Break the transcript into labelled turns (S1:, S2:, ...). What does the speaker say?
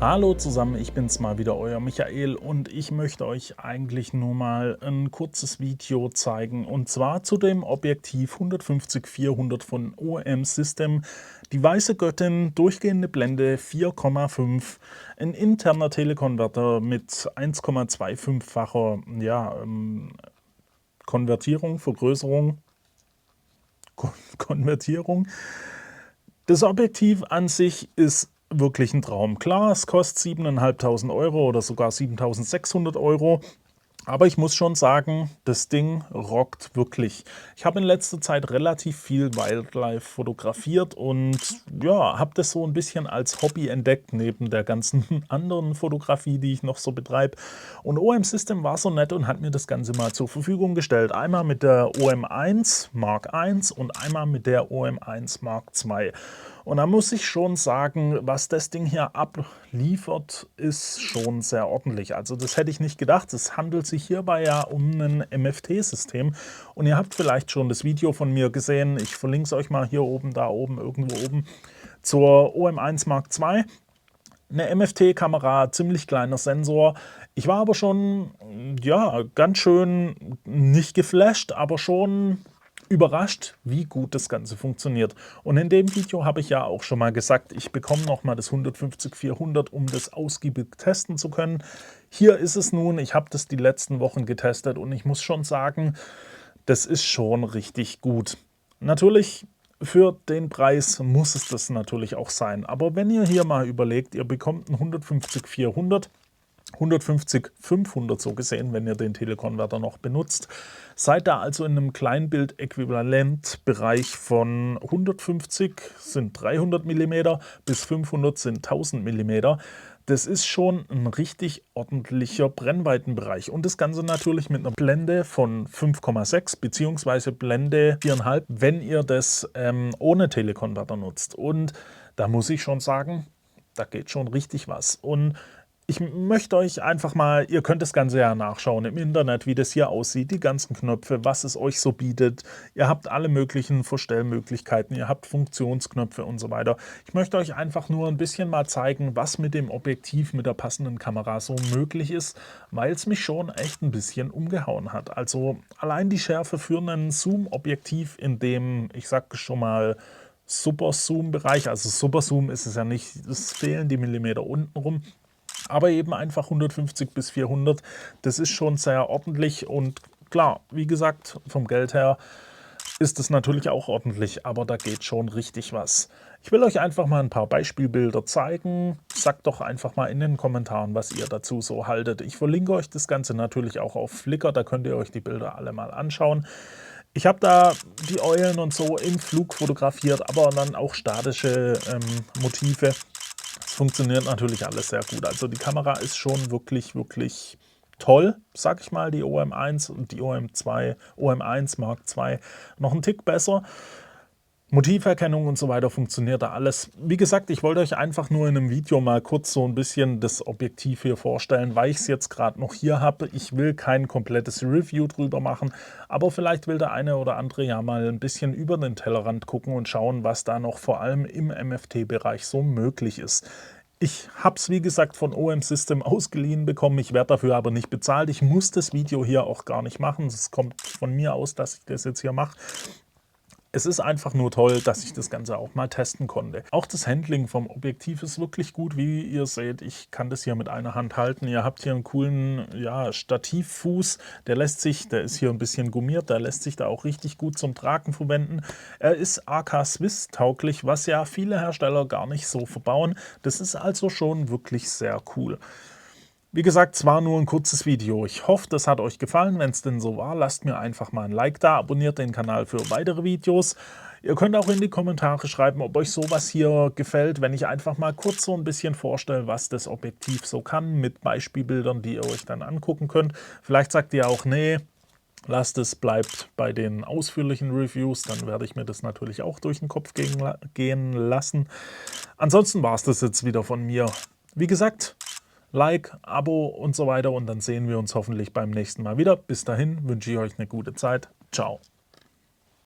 S1: Hallo zusammen, ich bin's mal wieder, euer Michael, und ich möchte euch eigentlich nur mal ein kurzes Video zeigen, und zwar zu dem Objektiv 150-400 von OM System. Die weiße Göttin, durchgehende Blende 4,5, ein interner Telekonverter mit 1,25-facher Konvertierung, Vergrößerung, Konvertierung. Das Objektiv an sich ist wirklich ein Traum. Klar, es kostet 7.500 € oder sogar 7.600 €. Aber ich muss schon sagen, das Ding rockt wirklich. Ich habe in letzter Zeit relativ viel Wildlife fotografiert und ja, habe das so ein bisschen als Hobby entdeckt, neben der ganzen anderen Fotografie, die ich noch so betreibe. Und OM System war so nett und hat mir das Ganze mal zur Verfügung gestellt. Einmal mit der OM1 Mark I und einmal mit der OM1 Mark II. Und da muss ich schon sagen, was das Ding hier abliefert, ist schon sehr ordentlich. Also das hätte ich nicht gedacht. Es handelt sich hierbei ja um ein MFT-System. Und ihr habt vielleicht schon das Video von mir gesehen. Ich verlinke es euch mal hier oben, da oben, irgendwo oben, zur OM1 Mark II. Eine MFT-Kamera, ziemlich kleiner Sensor. Ich war aber schon, ja, ganz schön nicht geflasht, aber schon überrascht, wie gut das Ganze funktioniert. Und in dem Video habe ich ja auch schon mal gesagt, ich bekomme nochmal das 150-400, um das ausgiebig testen zu können. Hier ist es nun, ich habe das die letzten Wochen getestet und ich muss schon sagen, das ist schon richtig gut. Natürlich, für den Preis muss es das natürlich auch sein. Aber wenn ihr hier mal überlegt, ihr bekommt ein 150-400, 150-500 so gesehen, wenn ihr den Telekonverter noch benutzt. Seid da also in einem Kleinbild-Äquivalent-Bereich von 150 sind 300 mm bis 500 sind 1000 mm. Das ist schon ein richtig ordentlicher Brennweitenbereich. Und das Ganze natürlich mit einer Blende von 5,6 bzw. Blende 4,5, wenn ihr das ohne Telekonverter nutzt. Und da muss ich schon sagen, da geht schon richtig was. Und ich möchte euch einfach mal, ihr könnt das Ganze ja nachschauen im Internet, wie das hier aussieht, die ganzen Knöpfe, was es euch so bietet. Ihr habt alle möglichen Verstellmöglichkeiten, ihr habt Funktionsknöpfe und so weiter. Ich möchte euch einfach nur ein bisschen mal zeigen, was mit dem Objektiv, mit der passenden Kamera so möglich ist, weil es mich schon echt ein bisschen umgehauen hat. Also allein die Schärfe für ein Zoom-Objektiv in dem, ich sag schon mal, Super Zoom-Bereich, also Super Zoom ist es ja nicht, es fehlen die Millimeter unten rum. Aber eben einfach 150 bis 400, das ist schon sehr ordentlich und klar, wie gesagt, vom Geld her ist es natürlich auch ordentlich, aber da geht schon richtig was. Ich will euch einfach mal ein paar Beispielbilder zeigen. Sagt doch einfach mal in den Kommentaren, was ihr dazu so haltet. Ich verlinke euch das Ganze natürlich auch auf Flickr, da könnt ihr euch die Bilder alle mal anschauen. Ich habe da die Eulen und so im Flug fotografiert, aber dann auch statische Motive. Es funktioniert natürlich alles sehr gut. Also die Kamera ist schon wirklich, wirklich toll, sag ich mal, die OM1 und die OM2, OM1 Mark II noch einen Tick besser. Motiverkennung und so weiter funktioniert da alles. Wie gesagt, ich wollte euch einfach nur in einem Video mal kurz so ein bisschen das Objektiv hier vorstellen, weil ich es jetzt gerade noch hier habe. Ich will kein komplettes Review drüber machen, aber vielleicht will der eine oder andere ja mal ein bisschen über den Tellerrand gucken und schauen, was da noch vor allem im MFT-Bereich so möglich ist. Ich habe es, wie gesagt, von OM System ausgeliehen bekommen. Ich werde dafür aber nicht bezahlt. Ich muss das Video hier auch gar nicht machen. Es kommt von mir aus, dass ich das jetzt hier mache. Es ist einfach nur toll, dass ich das Ganze auch mal testen konnte. Auch das Handling vom Objektiv ist wirklich gut, wie ihr seht. Ich kann das hier mit einer Hand halten. Ihr habt hier einen coolen Stativfuß. Der ist hier ein bisschen gummiert, der lässt sich da auch richtig gut zum Tragen verwenden. Er ist AK Swiss tauglich, was ja viele Hersteller gar nicht so verbauen. Das ist also schon wirklich sehr cool. Wie gesagt, es war nur ein kurzes Video. Ich hoffe, das hat euch gefallen. Wenn es denn so war, lasst mir einfach mal ein Like da, abonniert den Kanal für weitere Videos. Ihr könnt auch in die Kommentare schreiben, ob euch sowas hier gefällt, wenn ich einfach mal kurz so ein bisschen vorstelle, was das Objektiv so kann, mit Beispielbildern, die ihr euch dann angucken könnt. Vielleicht sagt ihr auch, nee, lasst es, bleibt bei den ausführlichen Reviews, dann werde ich mir das natürlich auch durch den Kopf gehen lassen. Ansonsten war es das jetzt wieder von mir. Wie gesagt, Like, Abo und so weiter und dann sehen wir uns hoffentlich beim nächsten Mal wieder. Bis dahin wünsche ich euch eine gute Zeit. Ciao.